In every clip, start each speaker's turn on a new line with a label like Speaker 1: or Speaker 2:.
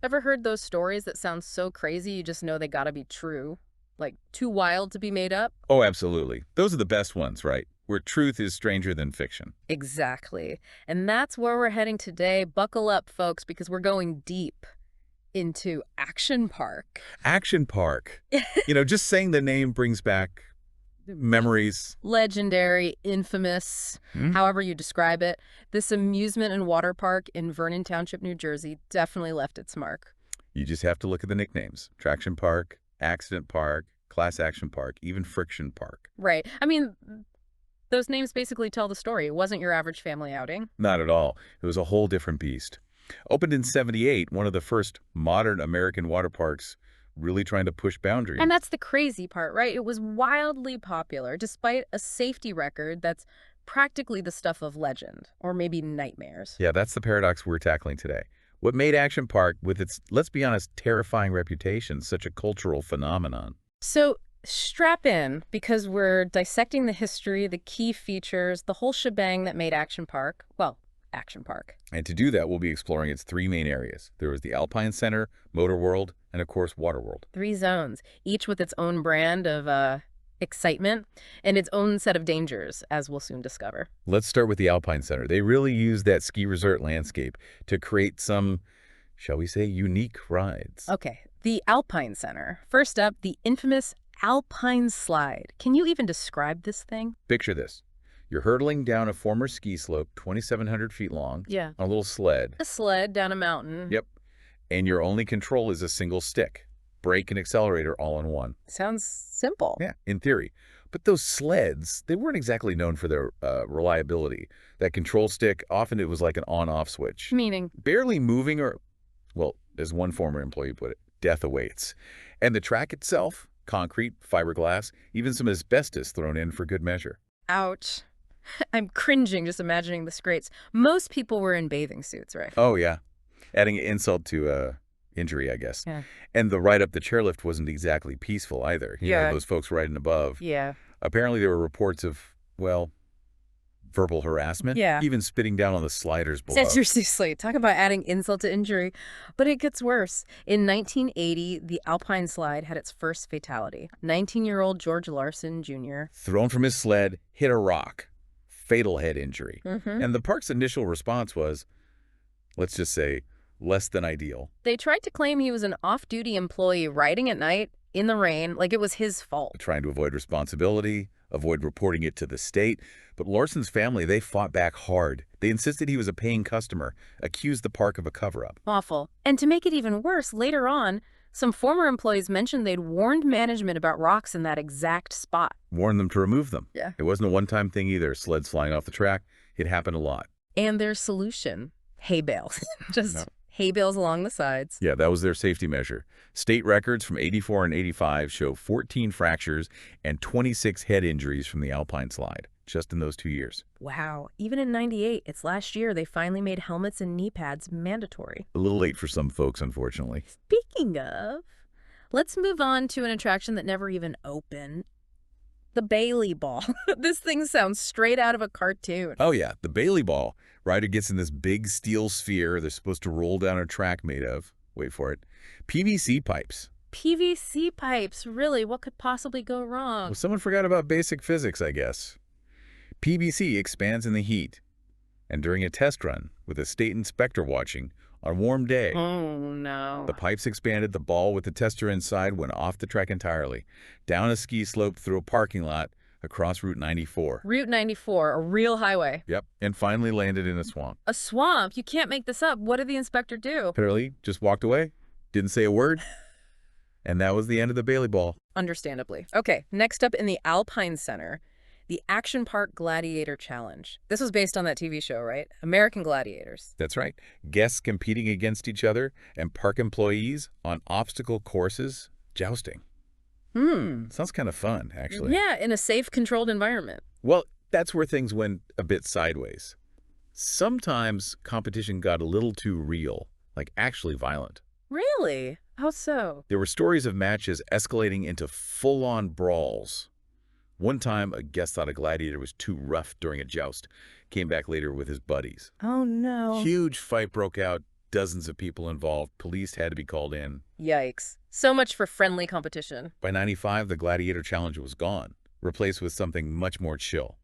Speaker 1: Ever heard those stories that sound so crazy you just know they gotta be true? Like, too wild to be made up?
Speaker 2: Oh, absolutely. Those are the best ones, right? Where truth is stranger than fiction.
Speaker 1: Exactly. And that's where we're heading today. Buckle up, folks, because we're going deep into Action Park.
Speaker 2: Action Park. Just saying the name brings back memories.
Speaker 1: Legendary, infamous,
Speaker 2: Hmm?
Speaker 1: however you describe it. This amusement and water park in Vernon Township, New Jersey definitely left its mark.
Speaker 2: You just have to look at the nicknames. Traction Park, Accident Park, Class Action Park, even Friction Park.
Speaker 1: Right. I mean, those names basically tell the story. It wasn't your average family outing.
Speaker 2: Not at all. It was a whole different beast. Opened in '78, one of the first modern American water parks really trying to push boundaries.
Speaker 1: And that's the crazy part, right? It was wildly popular, despite a safety record that's practically the stuff of legend, or maybe nightmares.
Speaker 2: Yeah, that's the paradox we're tackling today. What made Action Park, with its, let's be honest, terrifying reputation, such a cultural phenomenon?
Speaker 1: So strap in, because we're dissecting the history, the key features, the whole shebang that made Action Park, well, Action Park.
Speaker 2: And to do that, we'll be exploring its three main areas. There was the Alpine Center, Motor World, and of course, Water World.
Speaker 1: 3 zones, each with its own brand of excitement and its own set of dangers, as we'll soon discover.
Speaker 2: Let's start with the Alpine Center. They really used that ski resort landscape to create some, shall we say, unique rides.
Speaker 1: Okay, the Alpine Center. First up, the infamous Alpine Slide. Can you even describe this thing?
Speaker 2: Picture this. You're hurtling down a former ski slope 2,700 feet long
Speaker 1: Yeah.
Speaker 2: on a little sled.
Speaker 1: A sled down a mountain.
Speaker 2: Yep. And your only control is a single stick. Brake and accelerator all in one.
Speaker 1: Sounds simple.
Speaker 2: Yeah, in theory. But those sleds, they weren't exactly known for their reliability. That control stick, often it was like an on-off switch.
Speaker 1: Meaning,
Speaker 2: Barely moving or, well, as one former employee put it, death awaits. And the track itself, concrete, fiberglass, even some asbestos thrown in for good measure.
Speaker 1: ouch. I'm cringing just imagining the scrapes. Most people were in bathing suits, right?
Speaker 2: Oh, yeah. Adding insult to injury, I guess.
Speaker 1: Yeah.
Speaker 2: And the ride up the chairlift wasn't exactly peaceful either.
Speaker 1: Yeah.
Speaker 2: Those folks riding above.
Speaker 1: Yeah.
Speaker 2: Apparently there were reports of, well, verbal harassment.
Speaker 1: Yeah.
Speaker 2: Even spitting down on the sliders below.
Speaker 1: Seriously, talk about adding insult to injury. But it gets worse. In 1980, the Alpine Slide had its first fatality. 19-year-old George Larson Jr.
Speaker 2: Thrown from his sled, hit a rock. Fatal head injury.
Speaker 1: Mm-hmm.
Speaker 2: And the park's initial response was, let's just say, less than ideal.
Speaker 1: They tried to claim he was an off-duty employee riding at night in the rain, like it was his fault.
Speaker 2: Trying to avoid responsibility, avoid reporting it to the state. But Larson's family, they fought back hard. They insisted he was a paying customer, accused the park of a cover-up.
Speaker 1: Awful. And to make it even worse, later on, some former employees mentioned they'd warned management about rocks in that exact spot.
Speaker 2: Warned them to remove them.
Speaker 1: Yeah.
Speaker 2: It wasn't a one-time thing either. Sleds flying off the track. It happened a lot.
Speaker 1: And their solution, hay bales. Just
Speaker 2: No.
Speaker 1: hay bales along the sides.
Speaker 2: Yeah, that was their safety measure. State records from '84 and '85 show 14 fractures and 26 head injuries from the Alpine Slide, just in those 2 years.
Speaker 1: Wow. Even in 98, its last year, they finally made helmets and knee pads mandatory.
Speaker 2: A little late for some folks, unfortunately.
Speaker 1: Speaking of, let's move on to an attraction that never even opened. The Bailey Ball. This thing sounds straight out of a cartoon.
Speaker 2: Oh yeah, the Bailey ball. Rider gets in this big steel sphere they're supposed to roll down a track made of, wait for it, PVC pipes.
Speaker 1: PVC pipes. Really, what could possibly go wrong?
Speaker 2: Well, someone forgot about basic physics, I guess. PVC expands in the heat. And during a test run, with a state inspector watching, on a warm day,
Speaker 1: Oh, no.
Speaker 2: the pipes expanded, the ball with the tester inside went off the track entirely, down a ski slope through a parking lot, across Route 94.
Speaker 1: Route 94, a real highway.
Speaker 2: Yep, and finally landed in a swamp.
Speaker 1: A swamp? You can't make this up. What did the inspector do?
Speaker 2: Apparently, just walked away, didn't say a word, and that was the end of the Bailey Ball.
Speaker 1: Understandably. Okay, next up in the Alpine Center, the Action Park Gladiator Challenge. This was based on that TV show, right? American Gladiators.
Speaker 2: That's right. Guests competing against each other and park employees on obstacle courses, jousting. Sounds kind of fun, actually.
Speaker 1: Yeah, in a safe, controlled environment.
Speaker 2: Well, that's where things went a bit sideways. Sometimes competition got a little too real, like actually violent.
Speaker 1: Really? How so?
Speaker 2: There were stories of matches escalating into full-on brawls. One time, a guest thought a gladiator was too rough during a joust, came back later with his buddies.
Speaker 1: Oh, no.
Speaker 2: Huge fight broke out, Dozens of people involved. Police had to be called in.
Speaker 1: Yikes. So much for friendly competition.
Speaker 2: By 95, the Gladiator Challenge was gone, replaced with something much more chill.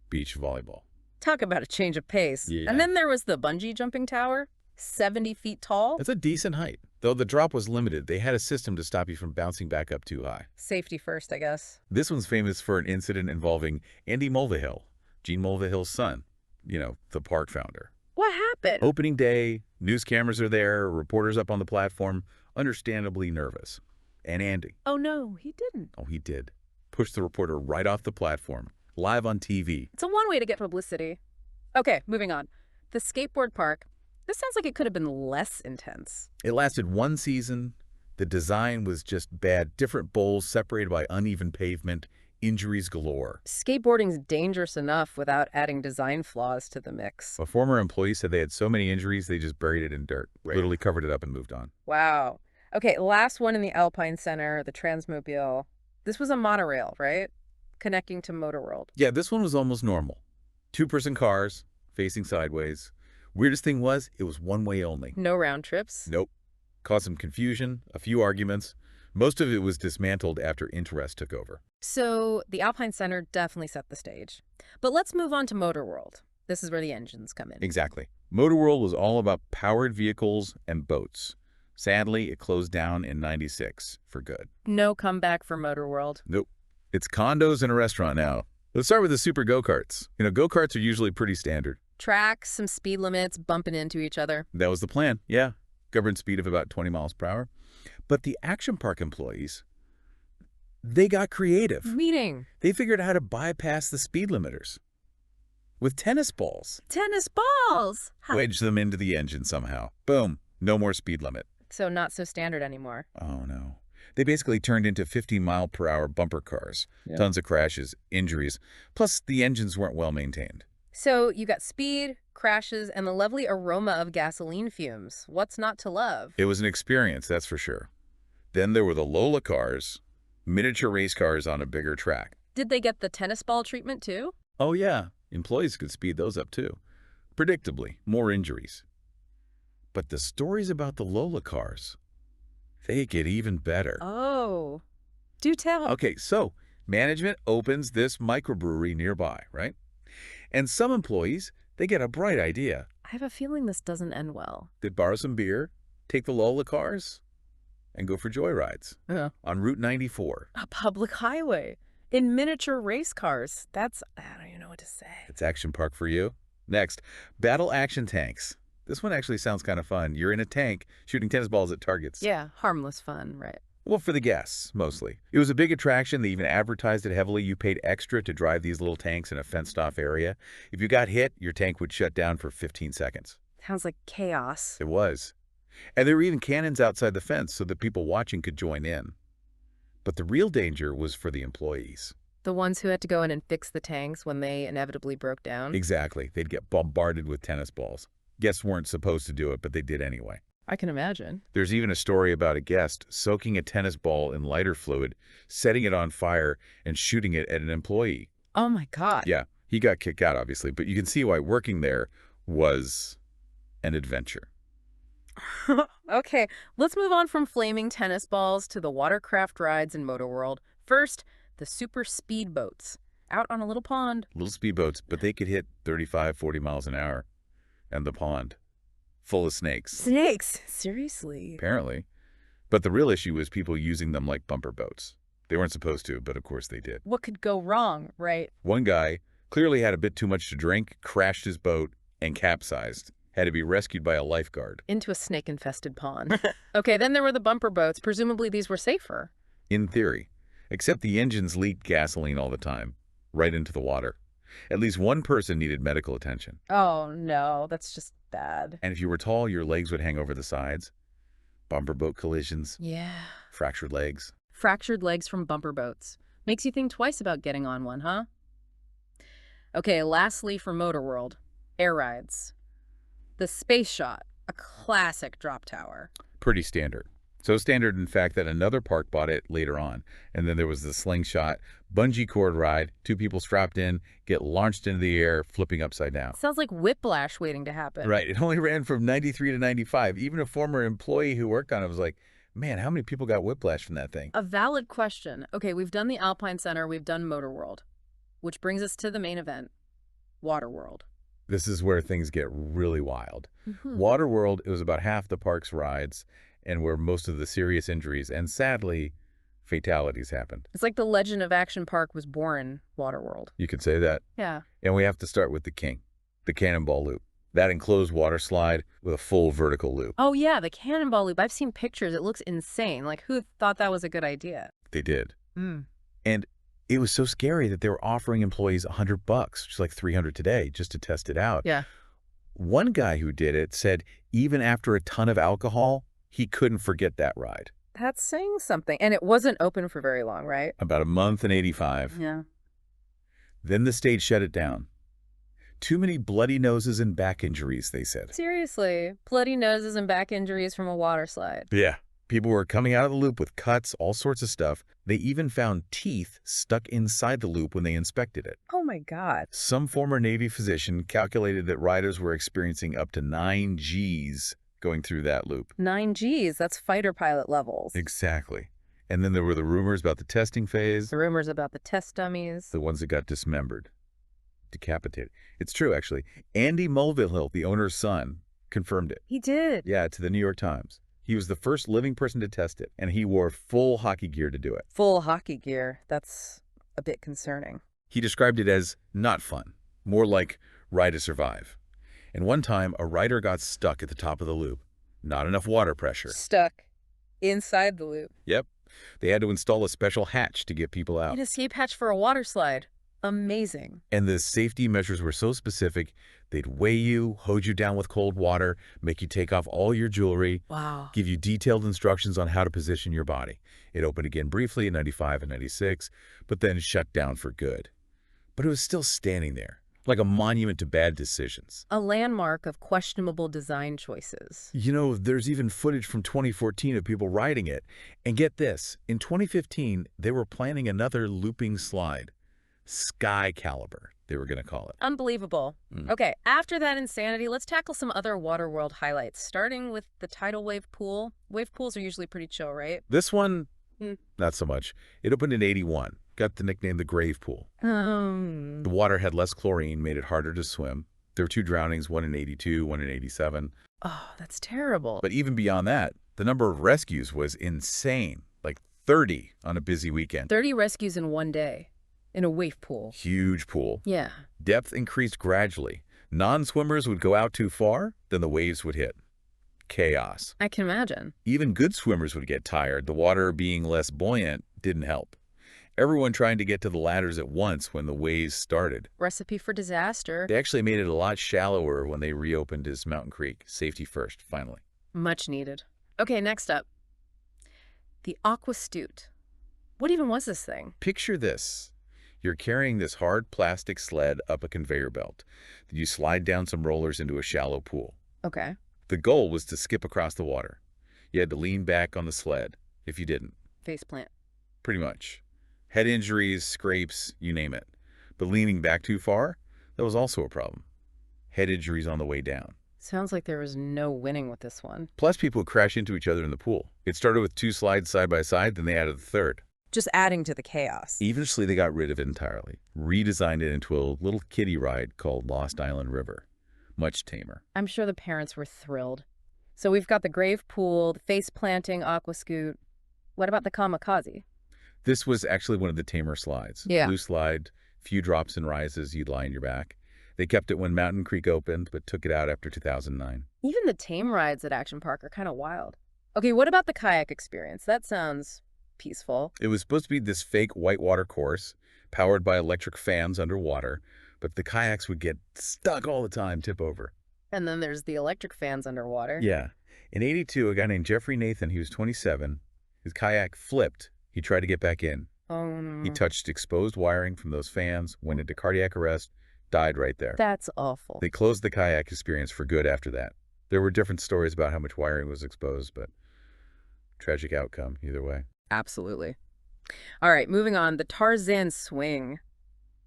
Speaker 2: Beach volleyball.
Speaker 1: Talk about a change of pace.
Speaker 2: Yeah.
Speaker 1: And then there was the bungee jumping tower, 70 feet tall.
Speaker 2: That's a decent height. Though the drop was limited, they had a system to stop you from bouncing back up too high.
Speaker 1: Safety first, I guess.
Speaker 2: This one's famous for an incident involving Andy Mulvihill, Gene Mulvihill's son, the park founder.
Speaker 1: What happened?
Speaker 2: Opening day, news cameras are there, reporters up on the platform, understandably nervous. And Andy.
Speaker 1: Oh, no, he didn't.
Speaker 2: Oh, he did. Pushed the reporter right off the platform, live on TV.
Speaker 1: It's a one way to get publicity. Okay, moving on. The skateboard park. This sounds like it could have been less intense.
Speaker 2: It lasted one season. The design was just bad. Different bowls separated by uneven pavement. Injuries galore.
Speaker 1: Skateboarding's dangerous enough without adding design flaws to the mix.
Speaker 2: A former employee said they had so many injuries, they just buried it in dirt. Right. Literally covered it up and moved on.
Speaker 1: Wow. Okay, last one in the Alpine Center, the Transmobile. This was a monorail, right? Connecting to Motorworld.
Speaker 2: Yeah, this one was almost normal. Two-person cars, facing sideways. Weirdest thing was, it was one way only.
Speaker 1: No round trips?
Speaker 2: Nope. Caused some confusion, a few arguments. Most of it was dismantled after interest took over.
Speaker 1: So the Alpine Center definitely set the stage. But let's move on to Motorworld. This is where the engines come in.
Speaker 2: Exactly. Motorworld was all about powered vehicles and boats. Sadly, it closed down in '96 for good.
Speaker 1: No comeback for Motorworld.
Speaker 2: Nope. It's condos and a restaurant now. Let's start with the super go-karts. Go-karts are usually pretty standard.
Speaker 1: Tracks, some speed limits, bumping into each other.
Speaker 2: That was the plan, yeah. Governed speed of about 20 miles per hour. But the action park employees, they got creative.
Speaker 1: Meaning?
Speaker 2: They figured out how to bypass the speed limiters. With tennis balls.
Speaker 1: Tennis balls!
Speaker 2: Wedge them into the engine somehow. Boom. No more speed limit.
Speaker 1: So not so standard anymore.
Speaker 2: Oh, no. They basically turned into 50-mile-per-hour bumper cars. Yeah. Tons of crashes, injuries. Plus, the engines weren't well maintained.
Speaker 1: So you got speed, crashes, and the lovely aroma of gasoline fumes. What's not to love?
Speaker 2: It was an experience, that's for sure. Then there were the Lola cars, miniature race cars on a bigger track.
Speaker 1: Did they get the tennis ball treatment too?
Speaker 2: Oh, yeah. Employees could speed those up too. Predictably, more injuries. But the stories about the Lola cars, they get even better.
Speaker 1: Oh, do tell.
Speaker 2: Okay, so management opens this microbrewery nearby, right? And some employees, they get a bright idea.
Speaker 1: I have a feeling this doesn't end well.
Speaker 2: They'd borrow some beer, take the Lola cars, and go for joyrides.
Speaker 1: Yeah.
Speaker 2: On Route 94.
Speaker 1: A public highway. In miniature race cars. I don't even know what to say.
Speaker 2: It's Action Park for you. Next, battle action tanks. This one actually sounds kind of fun. You're in a tank shooting tennis balls at targets.
Speaker 1: Yeah, harmless fun, right?
Speaker 2: Well, for the guests, mostly. It was a big attraction. They even advertised it heavily. You paid extra to drive these little tanks in a fenced-off area. If you got hit, your tank would shut down for 15 seconds.
Speaker 1: Sounds like chaos.
Speaker 2: It was. And there were even cannons outside the fence so that people watching could join in. But the real danger was for the employees.
Speaker 1: The ones who had to go in and fix the tanks when they inevitably broke down?
Speaker 2: Exactly. They'd get bombarded with tennis balls. Guests weren't supposed to do it, but they did anyway.
Speaker 1: I can imagine.
Speaker 2: There's even a story about a guest soaking a tennis ball in lighter fluid, setting it on fire, and shooting it at an employee.
Speaker 1: Oh, my God.
Speaker 2: Yeah, he got kicked out, obviously, but you can see why working there was an adventure.
Speaker 1: Okay, let's move on from flaming tennis balls to the watercraft rides in Motorworld. First, the super speed boats. Out on a little pond.
Speaker 2: Little speedboats, but they could hit 35, 40 miles an hour. And the pond. Full of snakes.
Speaker 1: Snakes? Seriously?
Speaker 2: Apparently. But the real issue was people using them like bumper boats. They weren't supposed to, but of course they did.
Speaker 1: What could go wrong, right?
Speaker 2: One guy clearly had a bit too much to drink, crashed his boat, and capsized. Had to be rescued by a lifeguard.
Speaker 1: Into a snake-infested pond. Okay, then there were the bumper boats. Presumably these were safer.
Speaker 2: In theory. Except the engines leaked gasoline all the time. Right into the water. At least one person needed medical attention.
Speaker 1: Oh, no. That's just bad.
Speaker 2: And if you were tall, your legs would hang over the sides. Bumper boat collisions.
Speaker 1: Yeah.
Speaker 2: Fractured legs.
Speaker 1: Fractured legs from bumper boats. Makes you think twice about getting on one, huh? Okay, lastly for Motorworld, air rides. The Space Shot, a classic drop tower.
Speaker 2: Pretty standard. So standard, in fact, that another park bought it later on. And then there was the slingshot, bungee cord ride, two people strapped in, get launched into the air, flipping upside down.
Speaker 1: Sounds like whiplash waiting to happen.
Speaker 2: Right. It only ran from 93 to 95. Even a former employee who worked on it was like, man, how many people got whiplash from that thing?
Speaker 1: A valid question. Okay, we've done the Alpine Center, we've done Motor World, which brings us to the main event, Water World.
Speaker 2: This is where things get really wild.
Speaker 1: Mhm.
Speaker 2: Waterworld, it was about half the park's rides and where most of the serious injuries and, sadly, fatalities happened.
Speaker 1: It's like the legend of Action Park was born, Waterworld.
Speaker 2: You could say that.
Speaker 1: Yeah.
Speaker 2: And we have to start with the king, the Cannonball Loop. That enclosed water slide with a full vertical loop.
Speaker 1: Oh, yeah, the Cannonball Loop. I've seen pictures. It looks insane. Like, who thought that was a good idea?
Speaker 2: They did.
Speaker 1: Mm.
Speaker 2: And it was so scary that they were offering employees $100, which is like $300 today, just to test it out.
Speaker 1: Yeah.
Speaker 2: One guy who did it said even after a ton of alcohol, he couldn't forget that ride.
Speaker 1: That's saying something. And it wasn't open for very long, right?
Speaker 2: About a month in 85.
Speaker 1: Yeah.
Speaker 2: Then the state shut it down. Too many bloody noses and back injuries, they said.
Speaker 1: Seriously. Bloody noses and back injuries from a water slide.
Speaker 2: Yeah. People were coming out of the loop with cuts, all sorts of stuff. They even found teeth stuck inside the loop when they inspected it.
Speaker 1: Oh, my God.
Speaker 2: Some former Navy physician calculated that riders were experiencing up to 9 Gs going through that loop.
Speaker 1: 9 Gs. That's fighter pilot levels.
Speaker 2: Exactly. And then there were the rumors about the testing phase,
Speaker 1: The rumors about the test dummies.
Speaker 2: the ones that got dismembered, decapitated. It's true, actually. Andy Mulvihill, the owner's son, confirmed it.
Speaker 1: He did.
Speaker 2: Yeah, to the New York Times. He was the first living person to test it, and he wore full hockey gear to do it.
Speaker 1: Full hockey gear. That's a bit concerning.
Speaker 2: He described it as not fun, more like ride to survive. And one time, a rider got stuck at the top of the loop. Not enough water pressure.
Speaker 1: Stuck inside the loop.
Speaker 2: Yep. They had to install a special hatch to get people out.
Speaker 1: An escape hatch for a water slide. Amazing.
Speaker 2: And the safety measures were so specific, they'd weigh you, hose you down with cold water, make you take off all your jewelry,
Speaker 1: Wow.
Speaker 2: give you detailed instructions on how to position your body. It opened again briefly in 95 and 96, but then shut down for good. But it was still standing there, like a monument to bad decisions.
Speaker 1: A landmark of questionable design choices.
Speaker 2: You know, there's even footage from 2014 of people riding it. And get this, in 2015, they were planning another looping slide. Sky Caliber, they were going to call it.
Speaker 1: Unbelievable.
Speaker 2: Mm.
Speaker 1: Okay, after that insanity, let's tackle some other Waterworld highlights, starting with the tidal wave pool. Wave pools are usually pretty chill, right?
Speaker 2: This one,
Speaker 1: Mm.
Speaker 2: not so much. It opened in 81, got the nickname the Grave Pool. The water had less chlorine, made it harder to swim. There were 2 drownings, one in 82, one in 87.
Speaker 1: Oh, that's terrible.
Speaker 2: But even beyond that, the number of rescues was insane, like 30 on a busy weekend.
Speaker 1: 30 rescues in one day in a wave pool.
Speaker 2: Huge pool.
Speaker 1: Yeah.
Speaker 2: Depth increased gradually. Non-swimmers would go out too far, then the waves would hit. Chaos.
Speaker 1: I can imagine.
Speaker 2: Even good swimmers would get tired. The water being less buoyant didn't help. Everyone trying to get to the ladders at once when the waves started.
Speaker 1: Recipe for disaster.
Speaker 2: They actually made it a lot shallower when they reopened as Mountain Creek. Safety first, finally.
Speaker 1: Much needed. Okay, next up. The Aquastute. What even was this thing?
Speaker 2: Picture this. You're carrying this hard plastic sled up a conveyor belt. You slide down some rollers into a shallow pool.
Speaker 1: Okay.
Speaker 2: The goal was to skip across the water. You had to lean back on the sled if you didn't.
Speaker 1: Faceplant.
Speaker 2: Pretty much. Head injuries, scrapes, you name it. But leaning back too far, that was also a problem. Head injuries on the way down.
Speaker 1: Sounds like there was no winning with this one.
Speaker 2: Plus, people would crash into each other in the pool. It started with 2 slides side by side, then they added the third.
Speaker 1: Just adding to the chaos.
Speaker 2: Eventually, they got rid of it entirely, redesigned it into a little kiddie ride called Lost Island River. Much tamer.
Speaker 1: I'm sure the parents were thrilled. So we've got the grave pool, the face planting, aquascoot. What about the kamikaze?
Speaker 2: This was actually one of the tamer slides.
Speaker 1: Yeah.
Speaker 2: Blue slide, few drops and rises, you'd lie on your back. They kept it when Mountain Creek opened, but took it out after 2009.
Speaker 1: Even the tame rides at Action Park are kind of wild. Okay, what about the kayak experience? That sounds peaceful.
Speaker 2: It was supposed to be this fake whitewater course, powered by electric fans underwater, but the kayaks would get stuck all the time, tip over.
Speaker 1: And then there's the electric fans underwater.
Speaker 2: Yeah. In 82, a guy named Jeffrey Nathan, he was 27, his kayak flipped. He tried to get back in.
Speaker 1: Oh, no.
Speaker 2: He touched exposed wiring from those fans, went into cardiac arrest, died right there.
Speaker 1: That's awful.
Speaker 2: They closed the kayak experience for good after that. There were different stories about how much wiring was exposed, but Tragic outcome, either way.
Speaker 1: Absolutely. All right, moving on. The Tarzan swing.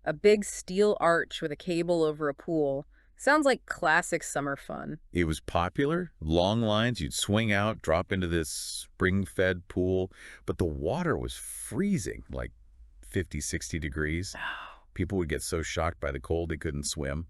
Speaker 1: A big steel arch with a cable over a pool. Sounds like classic summer fun.
Speaker 2: It was popular, long lines, you'd swing out, drop into this spring-fed pool, but the water was freezing, like 50, 60 degrees. People would get so shocked by the cold they couldn't swim.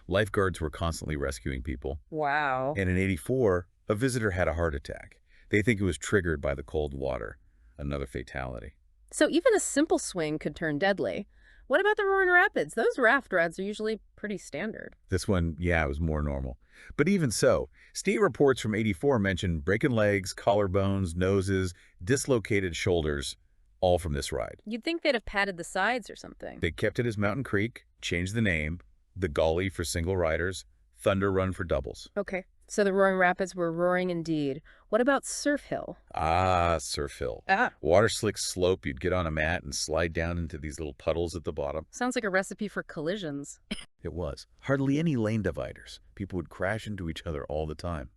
Speaker 2: Lifeguards were constantly rescuing people.
Speaker 1: Wow.
Speaker 2: And in '84, a visitor had a heart attack. They think it was triggered by the cold water. Another fatality.
Speaker 1: So even a simple swing could turn deadly. What about the Roaring Rapids? Those raft rides are usually pretty standard.
Speaker 2: This one, yeah, it was more normal. But even so, state reports from '84 mentioned breaking legs, collarbones, noses, dislocated shoulders, all from this ride.
Speaker 1: You'd think they'd have padded the sides or something.
Speaker 2: They kept it as Mountain Creek, changed the name, the Gully for single riders, Thunder Run for doubles.
Speaker 1: Okay, so the Roaring Rapids were roaring indeed. What about Surf Hill?
Speaker 2: Ah, Surf Hill.
Speaker 1: Ah,
Speaker 2: Water slick slope, you'd get on a mat and slide down into these little puddles at the bottom.
Speaker 1: sounds like a recipe for collisions.
Speaker 2: It was. Hardly any lane dividers. People would crash into each other all the time.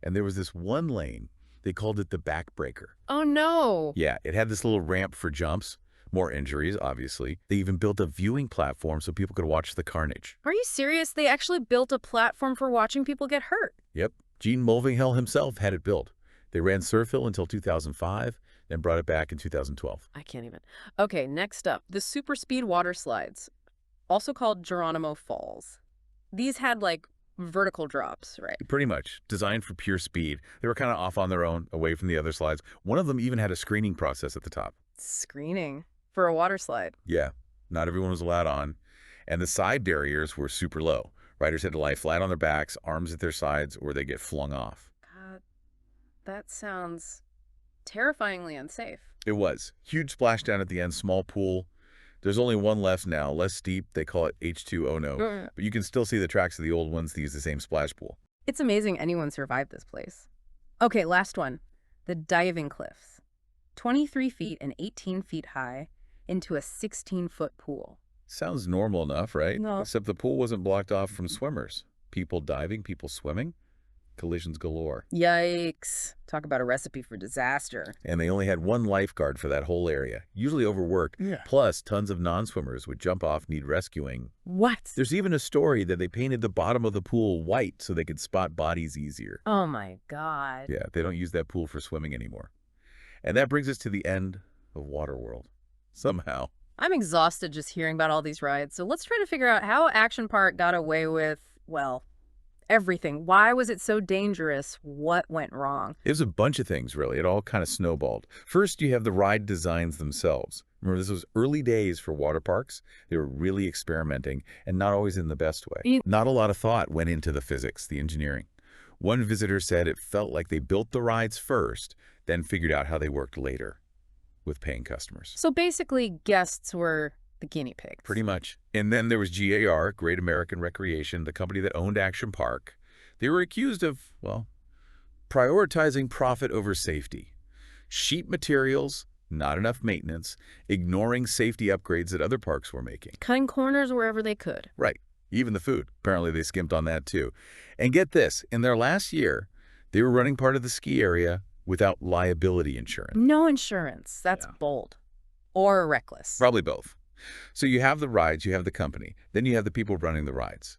Speaker 2: And there was this one lane, they called it the backbreaker.
Speaker 1: Oh no!
Speaker 2: Yeah, it had this little ramp for jumps. More injuries, obviously. They even built a viewing platform so people could watch the carnage.
Speaker 1: Are you serious? They actually built a platform for watching people get hurt.
Speaker 2: Yep. Gene Mulvihill himself had it built. They ran Surf Hill until 2005, then brought it back in 2012.
Speaker 1: I can't even. Okay, next up, the super speed water slides, also called Geronimo Falls. These had like vertical drops, right?
Speaker 2: Pretty much. Designed for pure speed. They were kind of off on their own, away from the other slides. One of them even had a screening process at the top.
Speaker 1: Screening for a water slide.
Speaker 2: Yeah, not everyone was allowed on. And the side barriers were super low. Riders had to lie flat on their backs, arms at their sides, or they get flung off.
Speaker 1: God, that sounds terrifyingly unsafe.
Speaker 2: It was. Huge splashdown at the end, small pool. There's only one left now, less steep. They call it H2O, but you can still see the tracks of the old ones. They use the same splash pool.
Speaker 1: It's amazing anyone survived this place. Okay, last one. The diving cliffs. 23 feet and 18 feet high into a 16-foot pool.
Speaker 2: Sounds normal enough, right?
Speaker 1: No.
Speaker 2: Except the pool wasn't blocked off from swimmers. People diving, people swimming. Collisions galore.
Speaker 1: Yikes. Talk about a recipe for disaster.
Speaker 2: And they only had one lifeguard for that whole area, usually overworked.
Speaker 1: Yeah.
Speaker 2: Plus, tons of non-swimmers would jump off, need rescuing.
Speaker 1: What?
Speaker 2: There's even a story that they painted the bottom of the pool white so they could spot bodies easier.
Speaker 1: Oh my God.
Speaker 2: Yeah, they don't use that pool for swimming anymore. And that brings us to the end of Waterworld. Somehow.
Speaker 1: I'm exhausted just hearing about all these rides, so let's try to figure out how Action Park got away with, well, everything. Why was it so dangerous? What went wrong?
Speaker 2: It was a bunch of things, really. It all kind of snowballed. First, you have the ride designs themselves. Remember, this was early days for water parks. They were really experimenting, and not always in the best way. Not a lot of thought went into the physics, the engineering. One visitor said it felt like they built the rides first, then figured out how they worked later with paying customers.
Speaker 1: So basically, guests were the guinea pigs.
Speaker 2: Pretty much. And then there was GAR, Great American Recreation, the company that owned Action Park. They were accused of, well, prioritizing profit over safety. Cheap materials, not enough maintenance, ignoring safety upgrades that other parks were making.
Speaker 1: Cutting corners wherever they could.
Speaker 2: Right. Even the food. Apparently they skimped on that too. And get this, in their last year, they were running part of the ski area without liability insurance.
Speaker 1: No insurance. That's bold. Or reckless.
Speaker 2: Probably both. So you have the rides, you have the company, then you have the people running the rides.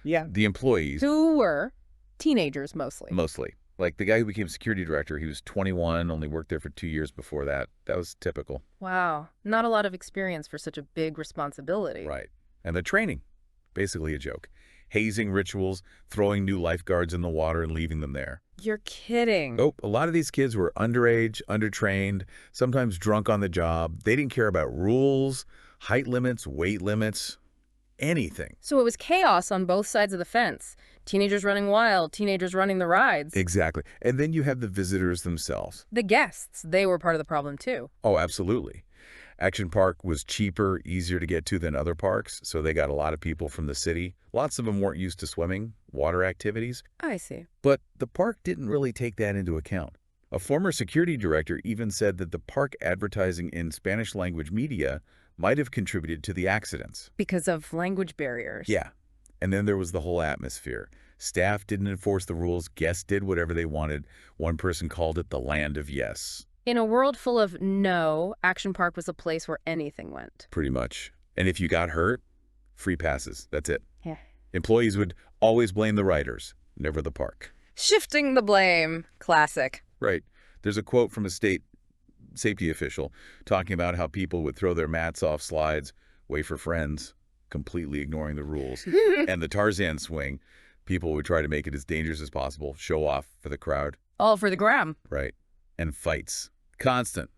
Speaker 1: Yeah.
Speaker 2: The employees.
Speaker 1: Who were teenagers mostly.
Speaker 2: Mostly. Like the guy who became security director, he was 21, only worked there for 2 years before that. That was typical.
Speaker 1: Wow. Not a lot of experience for such a big responsibility.
Speaker 2: Right. And the training, basically a joke. Hazing rituals, throwing new lifeguards in the water and leaving them there.
Speaker 1: You're kidding.
Speaker 2: Oh, a lot of these kids were underage, undertrained, sometimes drunk on the job. They didn't care about rules, height limits, weight limits, anything.
Speaker 1: So it was chaos on both sides of the fence. Teenagers running wild, teenagers running the rides.
Speaker 2: Exactly. And then you have the visitors themselves.
Speaker 1: The guests, they were part of the problem too.
Speaker 2: Oh, absolutely. Action Park was cheaper, easier to get to than other parks, so they got a lot of people from the city. Lots of them weren't used to swimming, water activities.
Speaker 1: I see.
Speaker 2: But the park didn't really take that into account. A former security director even said that the park advertising in Spanish language media might have contributed to the accidents.
Speaker 1: Because of language barriers.
Speaker 2: Yeah. And then there was the whole atmosphere. Staff didn't enforce the rules. Guests did whatever they wanted. One person called it the land of yes.
Speaker 1: In a world full of no, Action Park was a place where anything went.
Speaker 2: Pretty much. And if you got hurt, free passes. That's it.
Speaker 1: Yeah.
Speaker 2: Employees would always blame the riders, never the park.
Speaker 1: Shifting the blame. Classic.
Speaker 2: Right. There's a quote from a state safety official talking about how people would throw their mats off slides, wait for friends, completely ignoring the rules. And the Tarzan swing, people would try to make it as dangerous as possible, show off for the crowd.
Speaker 1: All for the gram.
Speaker 2: Right. And fights. Constant.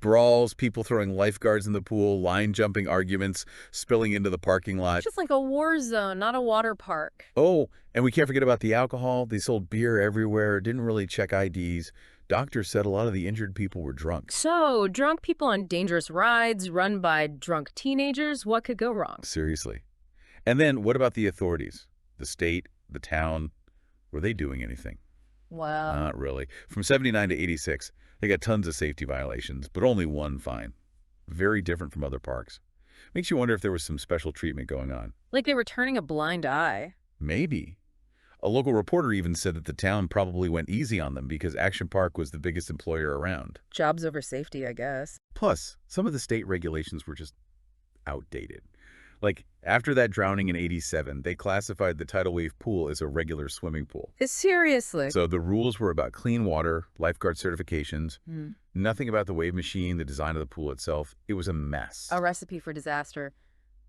Speaker 2: Brawls, people throwing lifeguards in the pool, line-jumping arguments, spilling into the parking lot.
Speaker 1: Just like a war zone, not a water park.
Speaker 2: Oh, and we can't forget about the alcohol. They sold beer everywhere, didn't really check IDs. Doctors said a lot of the injured people were drunk.
Speaker 1: So, drunk people on dangerous rides run by drunk teenagers, what could go wrong?
Speaker 2: Seriously. And then what about the authorities? The state, the town, were they doing anything?
Speaker 1: Well,
Speaker 2: Not really. From 79 to 86, they got tons of safety violations, but only one fine. Very different from other parks. Makes you wonder if there was some special treatment going on.
Speaker 1: like they were turning a blind eye.
Speaker 2: Maybe. A local reporter even said that the town probably went easy on them because Action Park was the biggest employer around.
Speaker 1: Jobs over safety, I guess.
Speaker 2: Plus, some of the state regulations were just outdated. Like, after that drowning in 87, they classified the tidal wave pool as a regular swimming pool.
Speaker 1: Seriously?
Speaker 2: So the rules were about clean water, lifeguard certifications, nothing about the wave machine, the design of the pool itself. It was a mess.
Speaker 1: A recipe for disaster.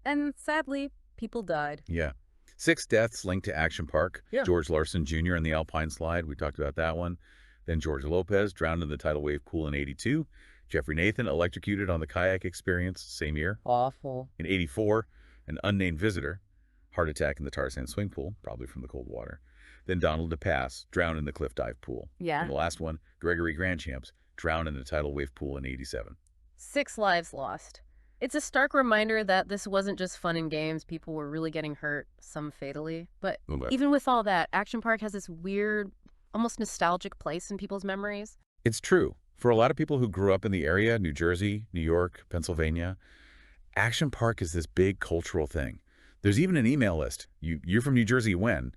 Speaker 1: And sadly, people died.
Speaker 2: Yeah. 6 deaths linked to Action Park.
Speaker 1: Yeah.
Speaker 2: George Larson Jr. on the Alpine slide. We talked about that one. Then George Lopez drowned in the tidal wave pool in 82. Jeffrey Nathan electrocuted on the kayak experience, same year.
Speaker 1: Awful.
Speaker 2: In 84, an unnamed visitor, heart attack in the Tarzan swing pool, probably from the cold water. Then Donald DePass drowned in the cliff dive pool.
Speaker 1: Yeah.
Speaker 2: And the last one, Gregory Grandchamps, drowned in the tidal wave pool in 87.
Speaker 1: 6 lives lost. It's a stark reminder that this wasn't just fun and games. People were really getting hurt, some fatally. But even with all that, Action Park has this weird, almost nostalgic place in people's memories.
Speaker 2: It's true. For a lot of people who grew up in the area, New Jersey, New York, Pennsylvania, Action Park is this big cultural thing. There's even an email list. You're from New Jersey when?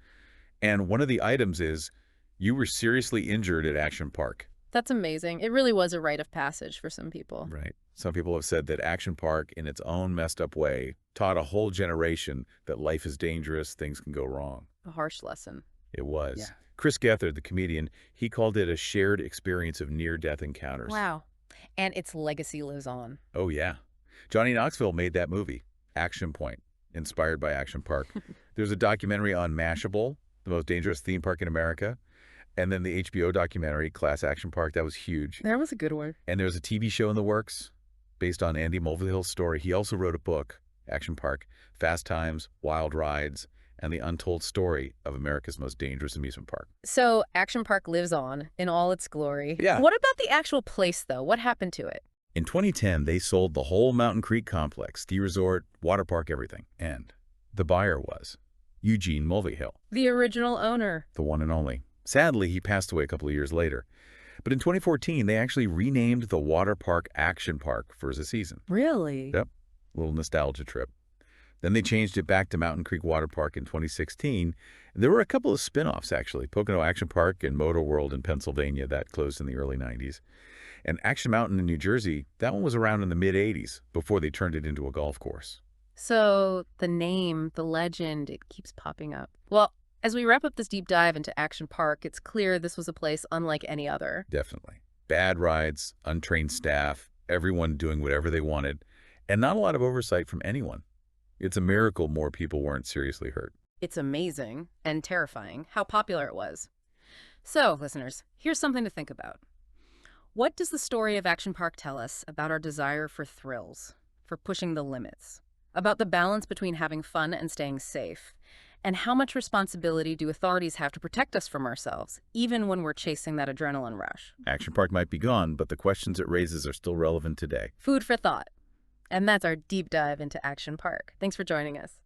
Speaker 2: And one of the items is, you were seriously injured at Action Park.
Speaker 1: That's amazing. It really was a rite of passage for some people.
Speaker 2: Right. Some people have said that Action Park, in its own messed up way, taught a whole generation that life is dangerous, things can go wrong.
Speaker 1: A harsh lesson.
Speaker 2: It was.
Speaker 1: Yeah.
Speaker 2: Chris Gethard, the comedian, he called it a shared experience of near-death encounters.
Speaker 1: Wow. And its legacy lives on.
Speaker 2: Oh, yeah. Johnny Knoxville made that movie, Action Point, inspired by Action Park. There's a documentary on Mashable, the most dangerous theme park in America. And then the HBO documentary, Class Action Park, that was huge.
Speaker 1: That was a good one.
Speaker 2: And there's a TV show in the works based on Andy Mulvihill's story. He also wrote a book, Action Park, Fast Times, Wild Rides, and the untold story of America's most dangerous amusement park.
Speaker 1: So Action Park lives on in all its glory.
Speaker 2: Yeah.
Speaker 1: What about the actual place, though? What happened to it?
Speaker 2: In 2010, they sold the whole Mountain Creek complex, ski resort, water park, everything. And the buyer was Eugene Mulvihill,
Speaker 1: The original owner.
Speaker 2: the one and only. Sadly, he passed away a couple of years later. But in 2014, they actually renamed the water park Action Park for the season.
Speaker 1: Really?
Speaker 2: Yep, a little nostalgia trip. Then they changed it back to Mountain Creek Water Park in 2016. There were a couple of spin-offs, actually. Pocono Action Park and Motor World in Pennsylvania, that closed in the early 90s. And Action Mountain in New Jersey, that one was around in the mid-80s before they turned it into a golf course.
Speaker 1: So the name, the legend, it keeps popping up. Well, as we wrap up this deep dive into Action Park, it's clear this was a place unlike any other.
Speaker 2: Definitely. Bad rides, untrained staff, everyone doing whatever they wanted, and not a lot of oversight from anyone. It's a miracle more people weren't seriously hurt.
Speaker 1: It's amazing and terrifying how popular it was. So, listeners, here's something to think about. What does the story of Action Park tell us about our desire for thrills, for pushing the limits, about the balance between having fun and staying safe? And how much responsibility do authorities have to protect us from ourselves, even when we're chasing that adrenaline rush?
Speaker 2: Action Park might be gone, but the questions it raises are still relevant today.
Speaker 1: Food for thought. And that's our deep dive into Action Park. Thanks for joining us.